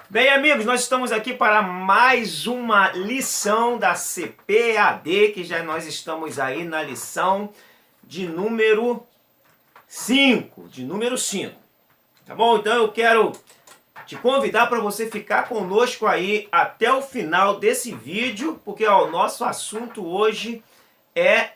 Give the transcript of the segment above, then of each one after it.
Bem, amigos, nós estamos aqui para mais uma lição da CPAD, que já nós estamos aí na lição de número 5, tá bom? Então eu quero te convidar para você ficar conosco aí até o final desse vídeo, porque o nosso assunto hoje é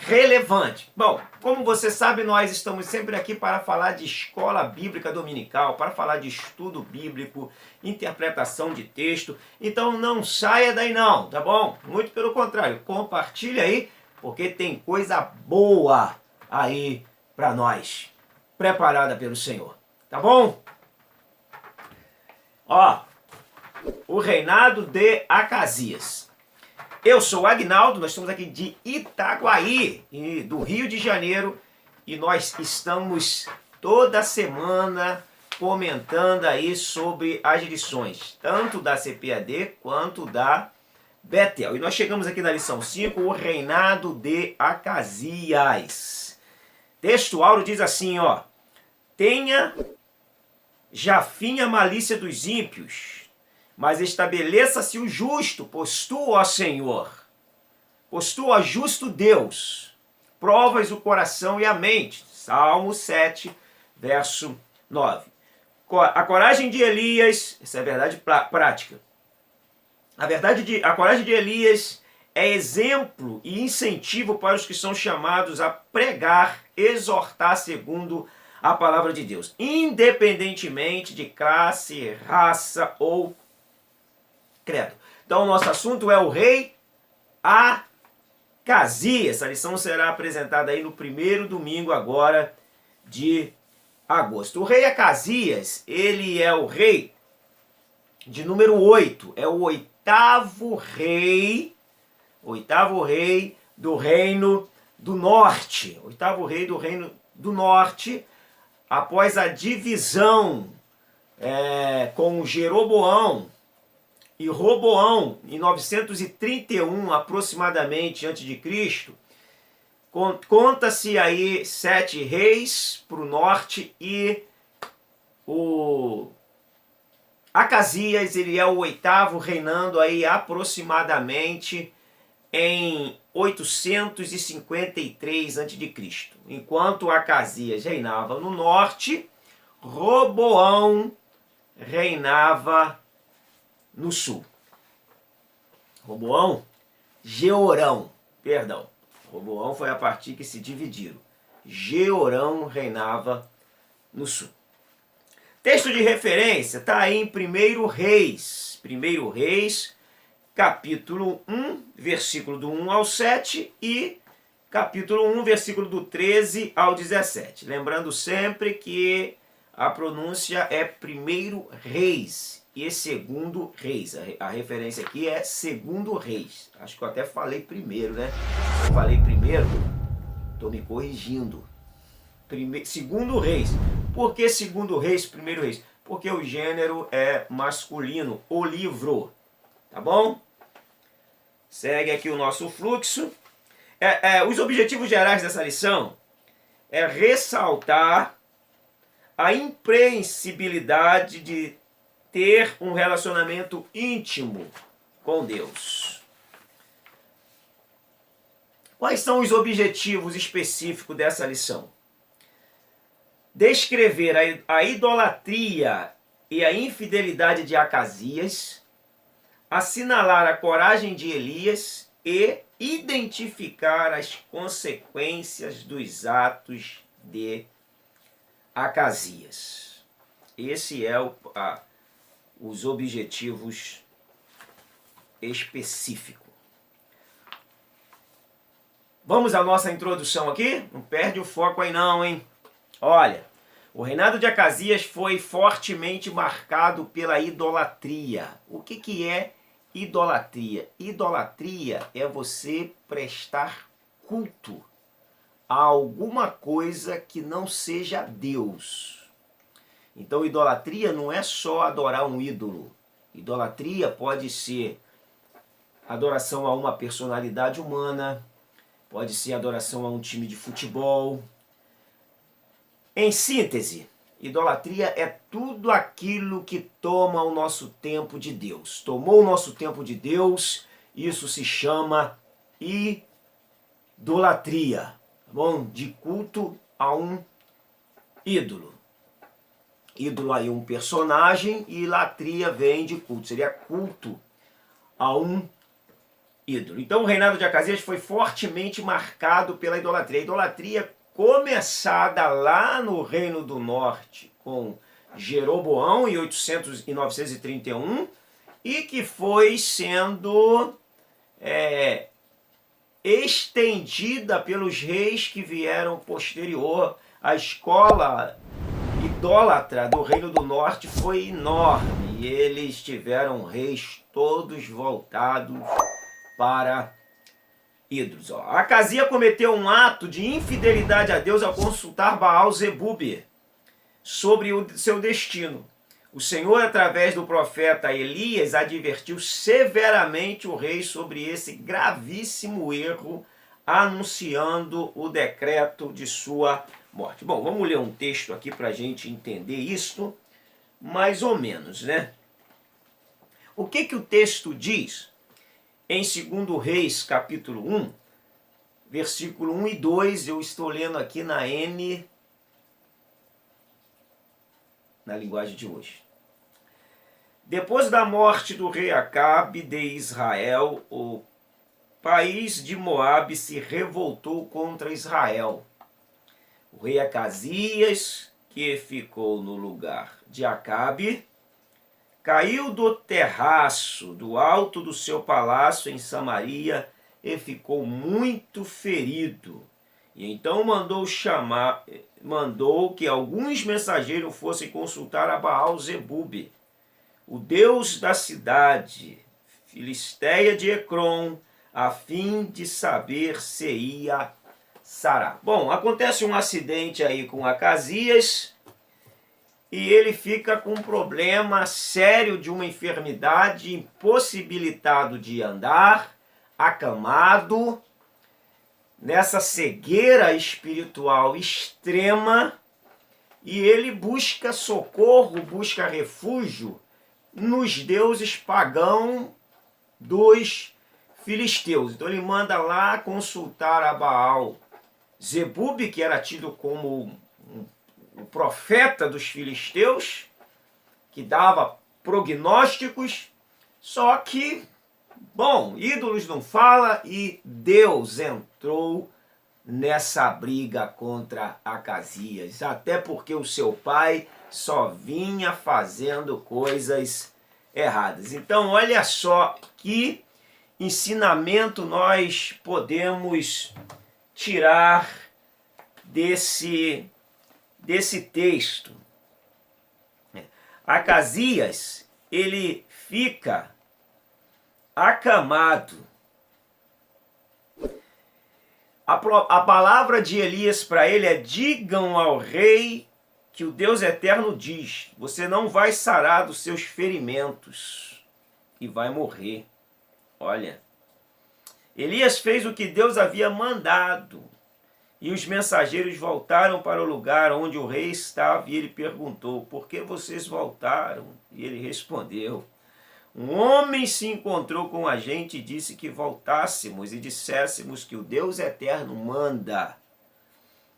relevante. Bom, como você sabe, nós estamos sempre aqui para falar de escola bíblica dominical, para falar de estudo bíblico, interpretação de texto. Então não saia daí não, tá bom? Muito pelo contrário, compartilha aí, porque tem coisa boa aí para nós, preparada pelo Senhor, tá bom? Ó, o reinado de Acasias. Eu sou o Agnaldo, nós estamos aqui de Itaguaí, do Rio de Janeiro, e nós estamos toda semana comentando aí sobre as lições, tanto da CPAD quanto da Betel. E nós chegamos aqui na lição 5, o reinado de Acasias. Texto áureo diz assim, ó: tenha já fim a malícia dos ímpios, mas estabeleça-se o justo, pois tu, ó Senhor, pois tu, ó justo Deus, provas o coração e a mente. Salmo 7, verso 9. A coragem de Elias, essa é a verdade prática. A coragem de Elias é exemplo e incentivo para os que são chamados a pregar, exortar segundo a palavra de Deus, independentemente de classe, raça ou credo. Então o nosso assunto é o rei Acasias. Essa lição será apresentada aí no primeiro domingo agora de agosto. O rei Acasias, ele é o rei de número 8, é o oitavo rei do reino do norte. Oitavo rei do reino do norte, após a divisão com Jeroboão e Roboão, em 931 aproximadamente antes de Cristo. Conta-se aí 7 reis para o norte e o Acasias, ele é o oitavo, reinando aí aproximadamente em 853 a.C. Enquanto Acasias reinava no norte, Roboão reinava no sul. Roboão foi a partir que se dividiram. Jeorão reinava no sul. Texto de referência está aí em 1 Reis. 1 Reis, capítulo 1, versículo do 1 ao 7 e capítulo 1, versículo do 13 ao 17. Lembrando sempre que a pronúncia é 1 Reis e 2 Reis. A referência aqui é 2 Reis. Acho que eu até falei primeiro, né? Eu falei primeiro, estou me corrigindo. 2 Reis. Por que 2 Reis, 1 Reis? Porque o gênero é masculino, o livro. Tá bom? Segue aqui o nosso fluxo. Os objetivos gerais dessa lição é ressaltar a impreensibilidade de ter um relacionamento íntimo com Deus. Quais são os objetivos específicos dessa lição? Descrever a idolatria e a infidelidade de Acasias, assinalar a coragem de Elias e identificar as consequências dos atos de Acasias. Esse é os objetivos específicos. Vamos à nossa introdução aqui? Não perde o foco aí não, hein? Olha, o reinado de Acasias foi fortemente marcado pela idolatria. O que é idolatria? Idolatria é você prestar culto a alguma coisa que não seja Deus. Então, idolatria não é só adorar um ídolo. Idolatria pode ser adoração a uma personalidade humana, pode ser adoração a um time de futebol. Em síntese, Idolatria é tudo aquilo que toma o nosso tempo de Deus. Tomou o nosso tempo de Deus, isso se chama idolatria, tá bom? De culto a um ídolo. Ídolo aí um personagem e latria vem de culto, seria culto a um ídolo. Então o reinado de Acasias foi fortemente marcado pela idolatria. A idolatria começada lá no Reino do Norte com Jeroboão em 931 e que foi sendo estendida pelos reis que vieram posterior. A escola idólatra do Reino do Norte foi enorme e eles tiveram reis todos voltados para ídolos. Acasias cometeu um ato de infidelidade a Deus ao consultar Baal-zebub sobre o seu destino. O Senhor, através do profeta Elias, advertiu severamente o rei sobre esse gravíssimo erro, anunciando o decreto de sua morte. Bom, vamos ler um texto aqui para a gente entender isso, mais ou menos, né? O que o texto diz? Em 2 Reis, capítulo 1, versículo 1 e 2, eu estou lendo aqui na linguagem de hoje. Depois da morte do rei Acabe de Israel, o país de Moabe se revoltou contra Israel. O rei Acasias, que ficou no lugar de Acabe, caiu do terraço do alto do seu palácio em Samaria e ficou muito ferido. E então mandou que alguns mensageiros fossem consultar a Baal-zebub, o deus da cidade filisteia de Ecrom, a fim de saber se ia sarar. Bom, acontece um acidente aí com Acasias, e ele fica com um problema sério de uma enfermidade, impossibilitado de andar, acamado, nessa cegueira espiritual extrema, e ele busca socorro, busca refúgio nos deuses pagãos dos filisteus. Então ele manda lá consultar a Baal-zebub, que era tido como o profeta dos filisteus, que dava prognósticos, só que, bom, ídolos não fala e Deus entrou nessa briga contra Acasias, até porque o seu pai só vinha fazendo coisas erradas. Então, olha só que ensinamento nós podemos tirar desse texto. Acasias, ele fica acamado. A palavra de Elias para ele é: digam ao rei que o Deus eterno diz, você não vai sarar dos seus ferimentos e vai morrer. Olha, Elias fez o que Deus havia mandado. E os mensageiros voltaram para o lugar onde o rei estava, e ele perguntou: por que vocês voltaram? E ele respondeu: um homem se encontrou com a gente e disse que voltássemos e disséssemos que o Deus eterno manda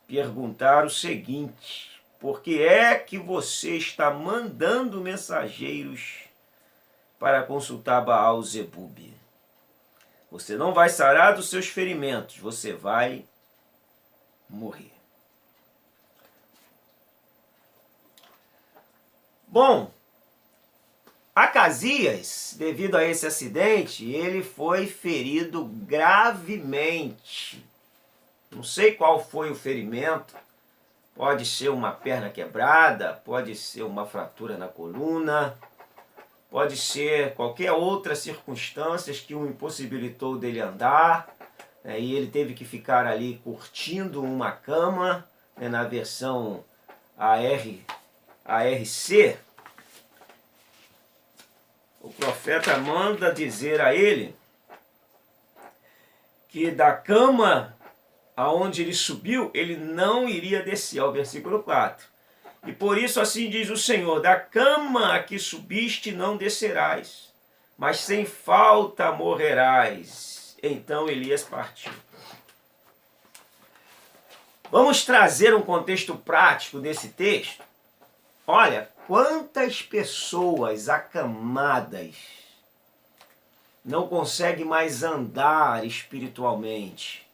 perguntar o seguinte: por que é que você está mandando mensageiros para consultar Baal-zebub? Você não vai sarar dos seus ferimentos, você vai morrer. Bom, Acasias, devido a esse acidente, ele foi ferido gravemente. Não sei qual foi o ferimento. Pode ser uma perna quebrada, pode ser uma fratura na coluna, pode ser qualquer outra circunstância que o impossibilitou dele andar. E ele teve que ficar ali curtindo uma cama, na versão ARC. O profeta manda dizer a ele que da cama aonde ele subiu, ele não iria descer, ao versículo 4. E por isso assim diz o Senhor, da cama a que subiste não descerás, mas sem falta morrerás. Então Elias partiu. Vamos trazer um contexto prático desse texto? Olha, quantas pessoas acamadas não conseguem mais andar espiritualmente,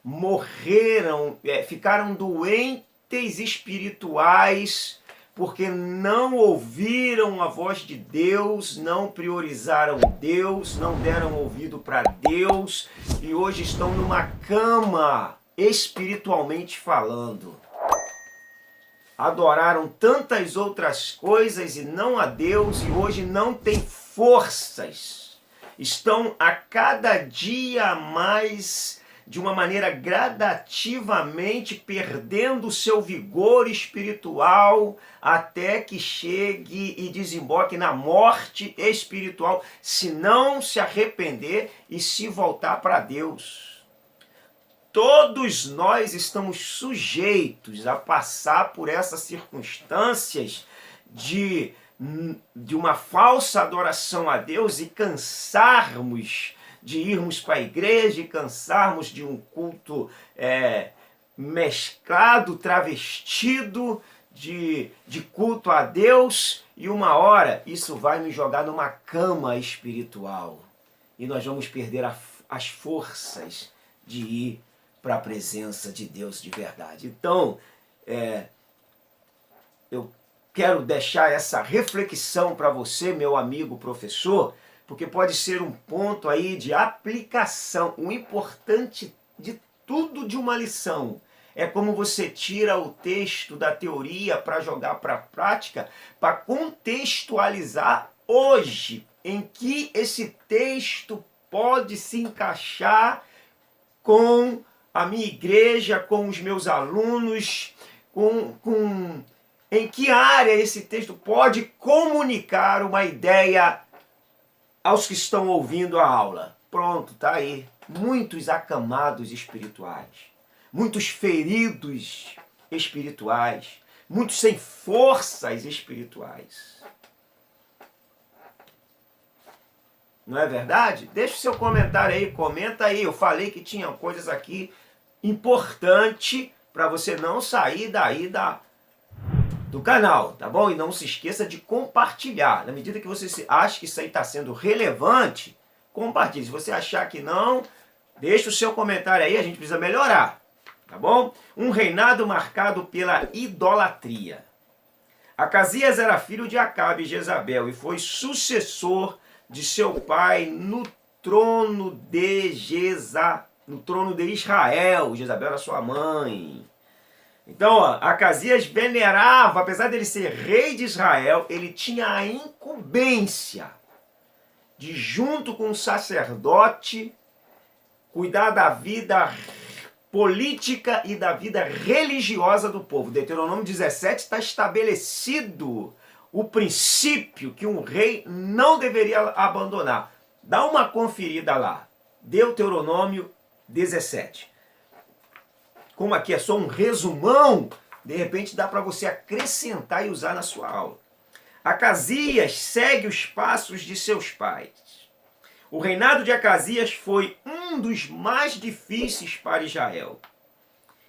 morreram, ficaram doentes espirituais porque não ouviram a voz de Deus, não priorizaram Deus, não deram ouvido para Deus e hoje estão numa cama espiritualmente falando. Adoraram tantas outras coisas e não a Deus e hoje não têm forças. Estão a cada dia mais, de uma maneira gradativamente, perdendo o seu vigor espiritual até que chegue e desemboque na morte espiritual, se não se arrepender e se voltar para Deus. Todos nós estamos sujeitos a passar por essas circunstâncias de uma falsa adoração a Deus e cansarmos de irmos para a igreja e cansarmos de um culto mesclado, travestido de culto a Deus, e uma hora isso vai nos jogar numa cama espiritual e nós vamos perder as forças de ir para a presença de Deus de verdade. Então, eu quero deixar essa reflexão para você, meu amigo professor, porque pode ser um ponto aí de aplicação. O importante de tudo de uma lição é como você tira o texto da teoria para jogar para a prática, para contextualizar hoje em que esse texto pode se encaixar com a minha igreja, com os meus alunos, em que área esse texto pode comunicar uma ideia aos que estão ouvindo a aula. Pronto, tá aí. Muitos acamados espirituais, muitos feridos espirituais, muitos sem forças espirituais. Não é verdade? Deixa o seu comentário aí, comenta aí. Eu falei que tinha coisas aqui importantes para você não sair daí do canal, tá bom? E não se esqueça de compartilhar. Na medida que você acha que isso aí está sendo relevante, compartilhe. Se você achar que não, deixa o seu comentário aí, a gente precisa melhorar, tá bom? Um reinado marcado pela idolatria. Acasias era filho de Acabe e Jezabel e foi sucessor de seu pai no trono de Israel. Jezabel era sua mãe. Então, ó, Acasias venerava, apesar dele ser rei de Israel, ele tinha a incumbência de, junto com o sacerdote, cuidar da vida política e da vida religiosa do povo. Deuteronômio 17 está estabelecido o princípio que um rei não deveria abandonar. Dá uma conferida lá. Deuteronômio 17. Como aqui é só um resumão, de repente dá para você acrescentar e usar na sua aula. Acasias segue os passos de seus pais. O reinado de Acasias foi um dos mais difíceis para Israel.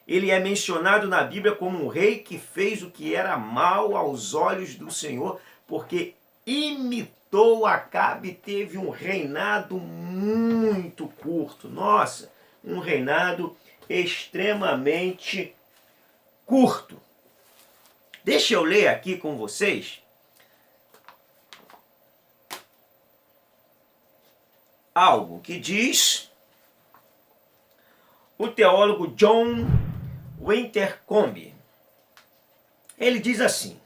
Ele é mencionado na Bíblia como um rei que fez o que era mal aos olhos do Senhor, porque imitou Acabe e teve um reinado muito curto. Nossa, um reinado extremamente curto. Deixa eu ler aqui com vocês algo que diz o teólogo John Wintercombe. Ele diz assim: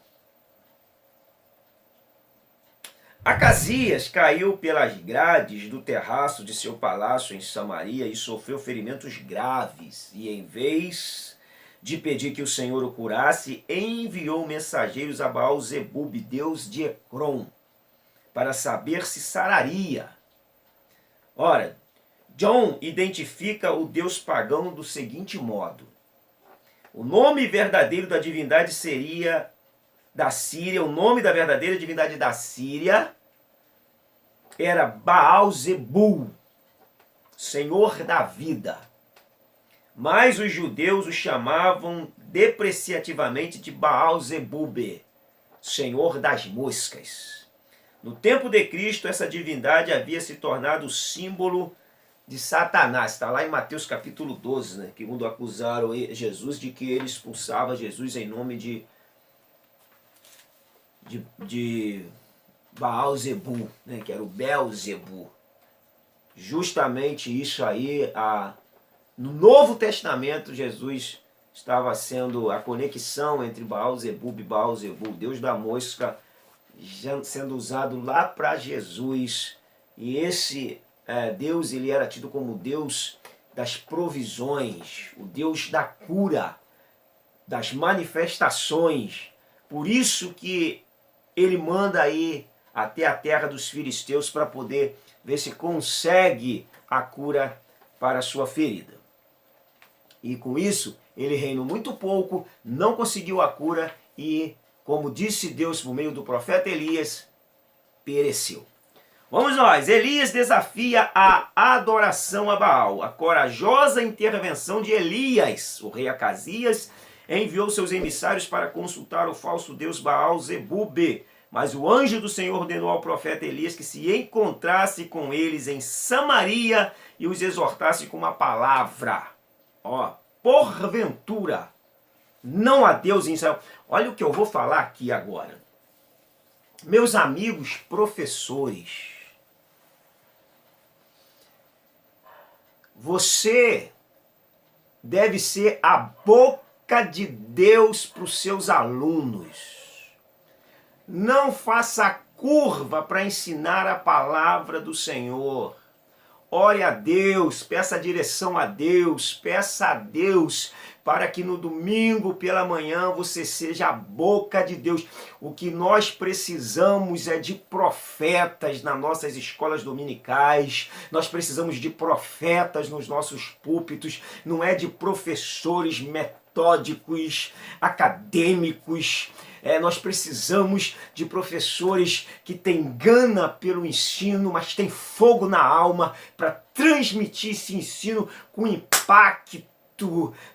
Acasias caiu pelas grades do terraço de seu palácio em Samaria e sofreu ferimentos graves, e em vez de pedir que o Senhor o curasse, enviou mensageiros a Baal-zebub, deus de Ecrom, para saber se sararia. Ora, John identifica o deus pagão do seguinte modo: o nome verdadeiro da divindade seria da Síria, o nome da verdadeira divindade da Síria era Baal-Zebul, Senhor da vida. Mas os judeus o chamavam depreciativamente de Baal-Zebub, Senhor das moscas. No tempo de Cristo, essa divindade havia se tornado o símbolo de Satanás. Está lá em Mateus capítulo 12, né? Que quando acusaram Jesus de que ele expulsava Jesus em nome de Baal-Zebul, né? Que era o Belzebu. Justamente isso aí, no Novo Testamento, Jesus estava sendo a conexão entre Baal-Zebub e Baal-Zebul, Deus da mosca, sendo usado lá para Jesus. E esse Deus, ele era tido como Deus das provisões, o Deus da cura, das manifestações. Por isso que ele manda ir até a terra dos filisteus para poder ver se consegue a cura para a sua ferida. E com isso, ele reinou muito pouco, não conseguiu a cura e, como disse Deus por meio do profeta Elias, pereceu. Vamos nós, Elias desafia a adoração a Baal. A corajosa intervenção de Elias, o rei Acasias, enviou seus emissários para consultar o falso deus Baal-Zebub. Mas o anjo do Senhor ordenou ao profeta Elias que se encontrasse com eles em Samaria e os exortasse com uma palavra. Porventura, não há Deus em Israel. Olha o que eu vou falar aqui agora. Meus amigos professores, você deve ser a boca de Deus para os seus alunos. Não faça curva para ensinar a palavra do Senhor. Ore a Deus, peça direção a Deus, peça a Deus para que no domingo pela manhã você seja a boca de Deus. O que nós precisamos é de profetas nas nossas escolas dominicais, nós precisamos de profetas nos nossos púlpitos, não é de professores metódicos, acadêmicos. Nós precisamos de professores que têm gana pelo ensino, mas têm fogo na alma para transmitir esse ensino com impacto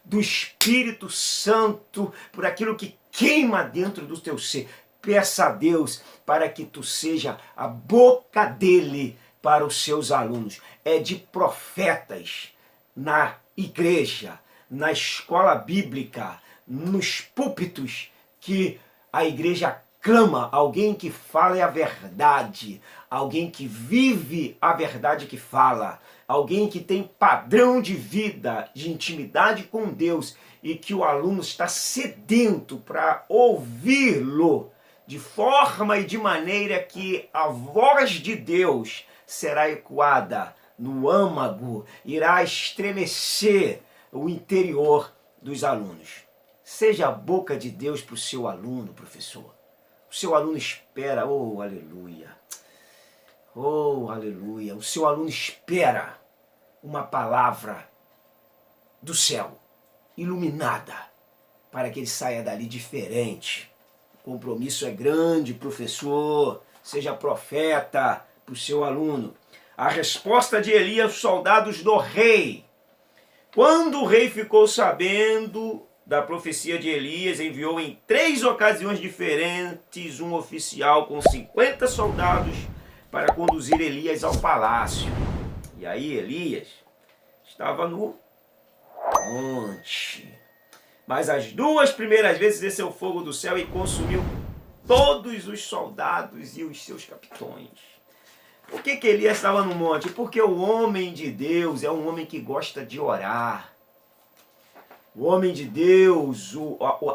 do Espírito Santo, por aquilo que queima dentro do teu ser. Peça a Deus para que tu seja a boca dele para os seus alunos. É de profetas na igreja, na escola bíblica, nos púlpitos que a igreja clama alguém que fale a verdade, alguém que vive a verdade que fala, alguém que tem padrão de vida, de intimidade com Deus e que o aluno está sedento para ouvi-lo de forma e de maneira que a voz de Deus será ecoada no âmago, irá estremecer o interior dos alunos. Seja a boca de Deus para o seu aluno, professor. O seu aluno espera, oh aleluia, oh aleluia. O seu aluno espera uma palavra do céu, iluminada, para que ele saia dali diferente. O compromisso é grande, professor. Seja profeta para o seu aluno. A resposta de Elias aos soldados do rei. Quando o rei ficou sabendo da profecia de Elias, enviou em 3 ocasiões diferentes um oficial com 50 soldados para conduzir Elias ao palácio. E aí Elias estava no monte. Mas as 2 primeiras vezes desceu fogo do céu e consumiu todos os soldados e os seus capitões. Por que Elias estava no monte? Porque o homem de Deus é um homem que gosta de orar. O homem de Deus,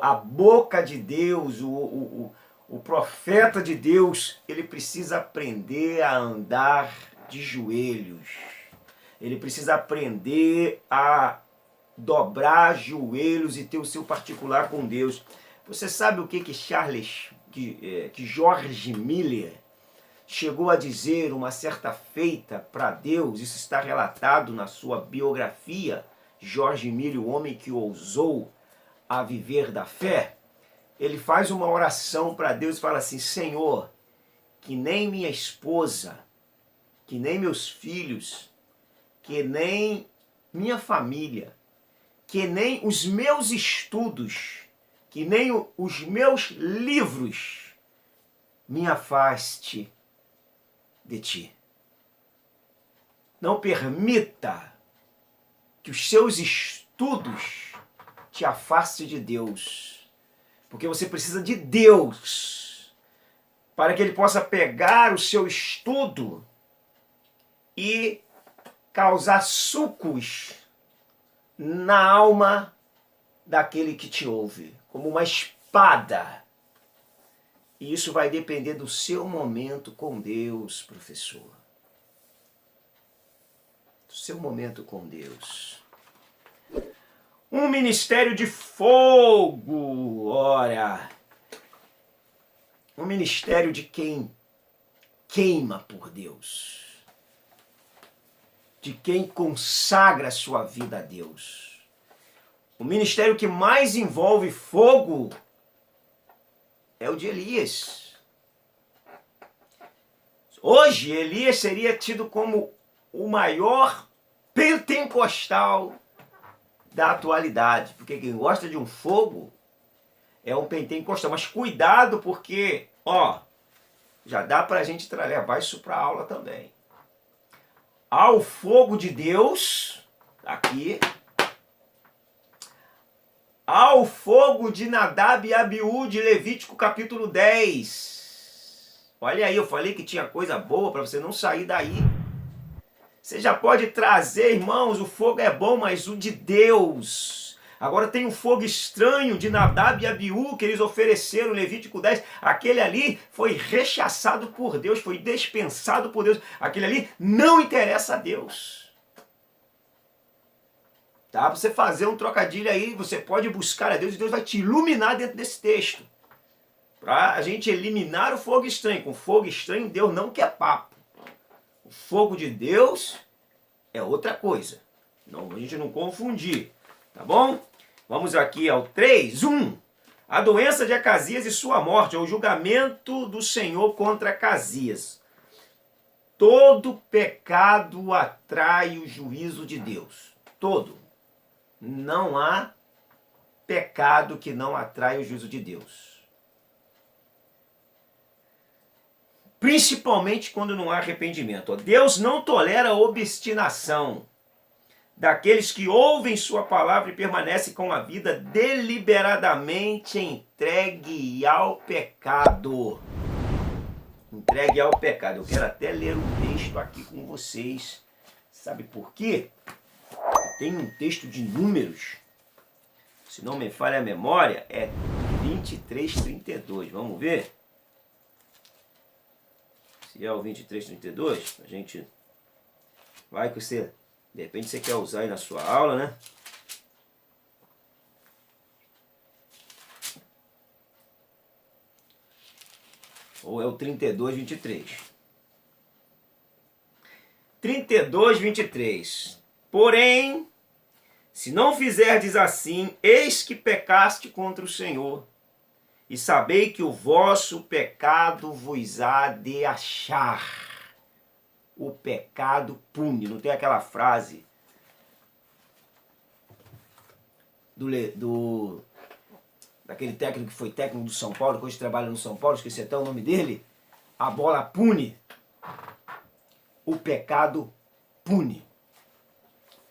a boca de Deus, o profeta de Deus, ele precisa aprender a andar de joelhos. Ele precisa aprender a dobrar joelhos e ter o seu particular com Deus. Você sabe o que George Miller chegou a dizer uma certa feita para Deus? Isso está relatado na sua biografia. George Miller, o homem que ousou a viver da fé, ele faz uma oração para Deus e fala assim: Senhor, que nem minha esposa, que nem meus filhos, que nem minha família, que nem os meus estudos, que nem os meus livros me afaste de ti. Não permita que os seus estudos te afastem de Deus, porque você precisa de Deus para que Ele possa pegar o seu estudo e causar sucos na alma daquele que te ouve, como uma espada. E isso vai depender do seu momento com Deus, professor. Do seu momento com Deus. Um ministério de fogo, ora. Um ministério de quem queima por Deus. De quem consagra a sua vida a Deus. O ministério que mais envolve fogo é o de Elias. Hoje, Elias seria tido como o maior pentecostal da atualidade. Porque quem gosta de um fogo é um pentecostal. Mas cuidado, porque, já dá para a gente levar isso para a aula também. Há o fogo de Deus, aqui. Há o fogo de Nadab e Abiú, de Levítico capítulo 10. Olha aí, eu falei que tinha coisa boa para você não sair daí. Você já pode trazer, irmãos, o fogo é bom, mas o de Deus. Agora tem um fogo estranho de Nadab e Abiú que eles ofereceram, Levítico 10. Aquele ali foi rechaçado por Deus, foi dispensado por Deus. Aquele ali não interessa a Deus. Tá? Pra você fazer um trocadilho aí, você pode buscar a Deus e Deus vai te iluminar dentro desse texto. Para a gente eliminar o fogo estranho. Com fogo estranho, Deus não quer papo. O fogo de Deus é outra coisa. Não, a gente não confundir. Tá bom? Vamos aqui ao 3, 1. A doença de Acasias e sua morte, ou o julgamento do Senhor contra Acasias. Todo pecado atrai o juízo de Deus. Todo. Não há pecado que não atrai o juízo de Deus. Principalmente quando não há arrependimento. Deus não tolera a obstinação daqueles que ouvem sua palavra e permanecem com a vida deliberadamente entregue ao pecado. Entregue ao pecado. Eu quero até ler um texto aqui com vocês. Sabe por quê? Tem um texto de Números, se não me falha a memória, é 23:32. Vamos ver? Se é o 23:32, a gente vai que você, de repente você quer usar aí na sua aula, né? Ou é o 32:23. 32:23. Porém, se não fizerdes assim, eis que pecaste contra o Senhor, e sabei que o vosso pecado vos há de achar. O pecado pune. Não tem aquela frase daquele técnico que foi técnico do São Paulo, que hoje trabalha no São Paulo, esqueci até o nome dele. A bola pune. O pecado pune.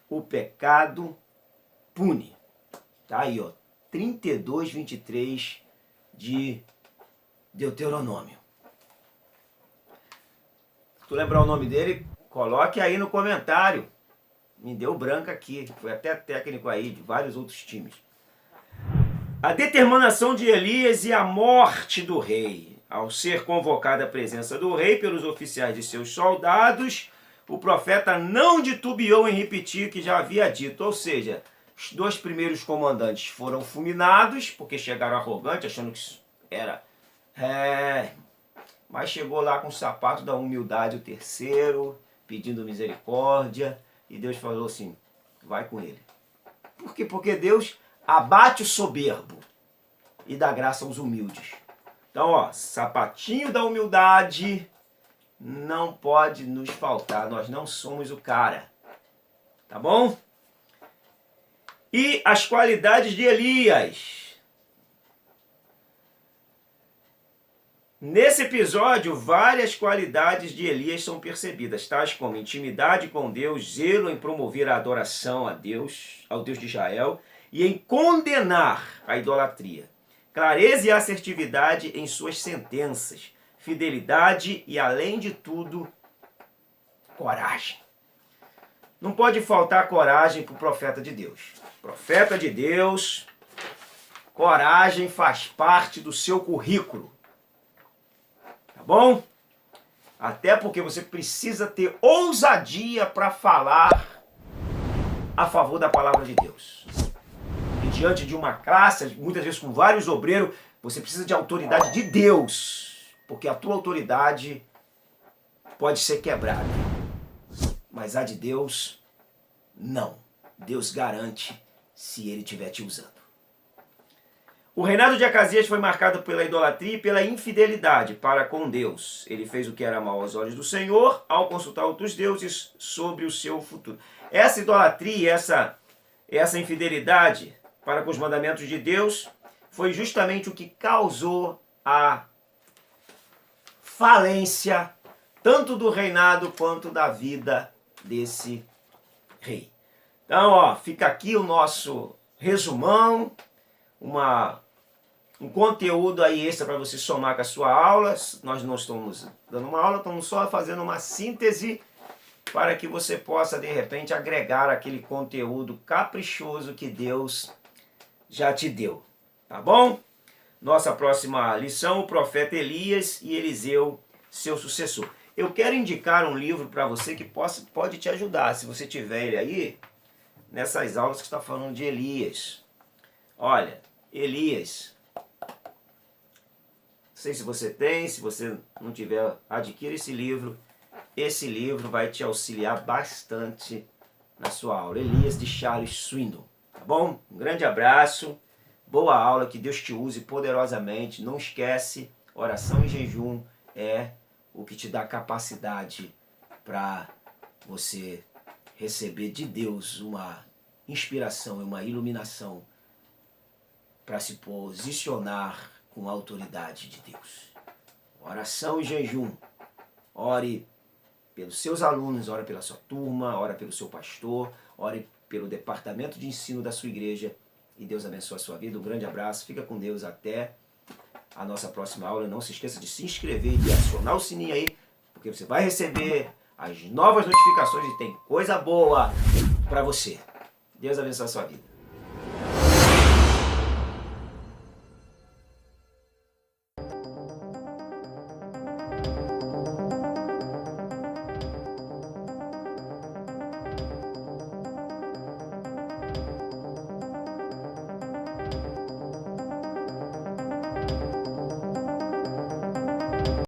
O pecado pune. Tá aí, 32:23 de Deuteronômio. Se tu lembrar o nome dele, coloque aí no comentário. Me deu branca aqui. Foi até técnico aí de vários outros times. A determinação de Elias e a morte do rei. Ao ser convocado à presença do rei pelos oficiais de seus soldados, o profeta não titubeou em repetir o que já havia dito. Ou seja, os 2 primeiros comandantes foram fulminados, porque chegaram arrogantes, achando que isso era... Mas chegou lá com o sapato da humildade o terceiro, pedindo misericórdia, e Deus falou assim, vai com ele. Por quê? Porque Deus abate o soberbo. e dá graça aos humildes. Então, ó, sapatinho da humildade não pode nos faltar. Nós não somos o cara. Tá bom? E as qualidades de Elias. Nesse episódio, várias qualidades de Elias são percebidas, tais como intimidade com Deus, zelo em promover a adoração a Deus, ao Deus de Israel, e em condenar a idolatria. Clareza e assertividade em suas sentenças, fidelidade e, além de tudo, coragem. Não pode faltar coragem para o profeta de Deus. Profeta de Deus, coragem faz parte do seu currículo. Tá bom? Até porque você precisa ter ousadia para falar a favor da palavra de Deus. E diante de uma classe, muitas vezes com vários obreiros, você precisa de autoridade de Deus. Porque a tua autoridade pode ser quebrada. Mas a de Deus, não. Deus garante se Ele estiver te usando. O reinado de Acasias foi marcado pela idolatria e pela infidelidade para com Deus. Ele fez o que era mal aos olhos do Senhor ao consultar outros deuses sobre o seu futuro. Essa idolatria, essa infidelidade para com os mandamentos de Deus foi justamente o que causou a falência tanto do reinado quanto da vida desse rei. Então, ó, fica aqui o nosso resumão, um conteúdo aí extra para você somar com a sua aula. Nós não estamos dando uma aula, estamos só fazendo uma síntese para que você possa, de repente, agregar aquele conteúdo caprichoso que Deus já te deu. Tá bom? Nossa próxima lição, o profeta Elias e Eliseu, seu sucessor. Eu quero indicar um livro para você que pode te ajudar, se você tiver ele aí, nessas aulas que está falando de Elias. Olha, Elias, não sei se você tem, se você não tiver, adquira esse livro. Esse livro vai te auxiliar bastante na sua aula. Elias, de Charles Swindoll. Tá bom? Um grande abraço, boa aula, que Deus te use poderosamente. Não esquece, oração e jejum é o que te dá capacidade para você receber de Deus uma inspiração e uma iluminação para se posicionar com a autoridade de Deus. Oração e jejum. Ore pelos seus alunos, ore pela sua turma, ore pelo seu pastor, ore pelo departamento de ensino da sua igreja e Deus abençoe a sua vida. Um grande abraço, fica com Deus até a nossa próxima aula. Não se esqueça de se inscrever e de acionar o sininho aí, porque você vai receber as novas notificações e tem coisa boa para você. Deus abençoe a sua vida.